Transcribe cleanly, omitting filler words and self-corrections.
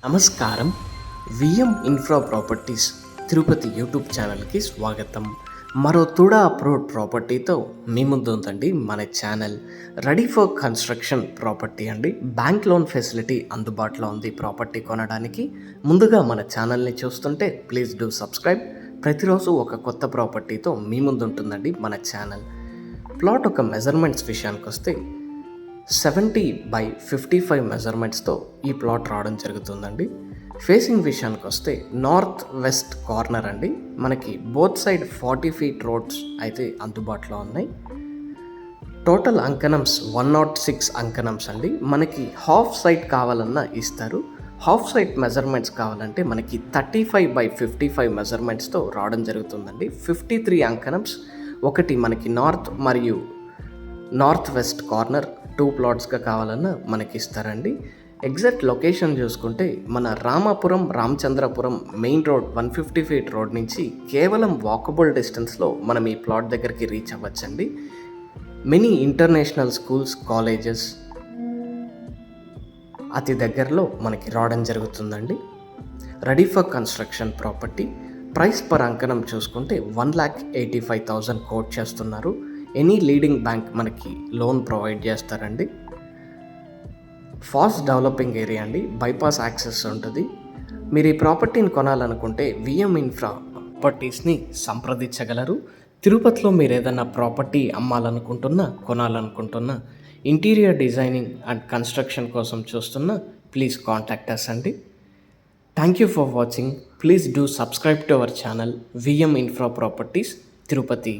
నమస్కారం. VM infra properties Tirupati YouTube ఛానల్కి స్వాగతం. మరో తుడా అప్రూవ్డ్ ప్రాపర్టీతో మీ ముందు ఉందండి మన channel. Ready for construction property అండి. బ్యాంక్ లోన్ ఫెసిలిటీ అందుబాటులో ఉంది ప్రాపర్టీ కొనడానికి. ముందుగా మన ఛానల్ని చూస్తుంటే ప్లీజ్ డూ సబ్స్క్రైబ్. ప్రతిరోజు ఒక కొత్త ప్రాపర్టీతో మీ ముందు ఉంటుందండి మన ఛానల్. ప్లాట్ ఒక మెజర్మెంట్స్ విషయానికి వస్తే 70/55 మెజర్మెంట్స్తో ఈ ప్లాట్ రావడం జరుగుతుందండి. ఫేసింగ్ విషయానికి వస్తే నార్త్ వెస్ట్ కార్నర్ అండి. మనకి బోత్ సైడ్ 40 feet రోడ్స్ అయితే అందుబాటులో ఉన్నాయి. టోటల్ అంకణమ్స్ 106 అంకణమ్స్ అండి. మనకి హాఫ్ సైట్ కావాలన్నా ఇస్తారు. హాఫ్ సైట్ మెజర్మెంట్స్ కావాలంటే మనకి 35/55 మెజర్మెంట్స్తో రావడం జరుగుతుందండి. 53 అంకణమ్స్, ఒకటి మనకి నార్త్ మరియు నార్త్ వెస్ట్ కార్నర్ 2 ప్లాట్స్గా కావాలన్నా మనకి ఇస్తారండి. ఎగ్జాక్ట్ లొకేషన్ చూసుకుంటే మన Ramapuram Ramachandrapuram main road 150 feet road నుంచి కేవలం వాకబుల్ డిస్టెన్స్లో మనం ఈ ప్లాట్ దగ్గరికి రీచ్ అవ్వచ్చండి. మెనీ ఇంటర్నేషనల్ స్కూల్స్, కాలేజెస్ అతి దగ్గరలో మనకి రావడం జరుగుతుందండి. Ready for construction property. Price per అంకణం చూసుకుంటే 1,85,000 కోట్ చేస్తున్నారు. ఎనీ లీడింగ్ బ్యాంక్ మనకి లోన్ ప్రొవైడ్ చేస్తారండి. ఫాస్ట్ డెవలపింగ్ ఏరియా అండి. బైపాస్ యాక్సెస్ ఉంటుంది. మీరు ఈ ప్రాపర్టీని కొనాలనుకుంటే విఎం ఇన్ఫ్రా ప్రాపర్టీస్ని సంప్రదించగలరు. తిరుపతిలో మీరు ఏదైనా ప్రాపర్టీ అమ్మాలనుకుంటున్నా, కొనాలనుకుంటున్నా, ఇంటీరియర్ డిజైనింగ్ అండ్ కన్స్ట్రక్షన్ కోసం చూస్తున్నా ప్లీజ్ కాంటాక్ట్ అస్ అండి. Thank you for watching. Please do subscribe to our channel VM infra properties Tirupati.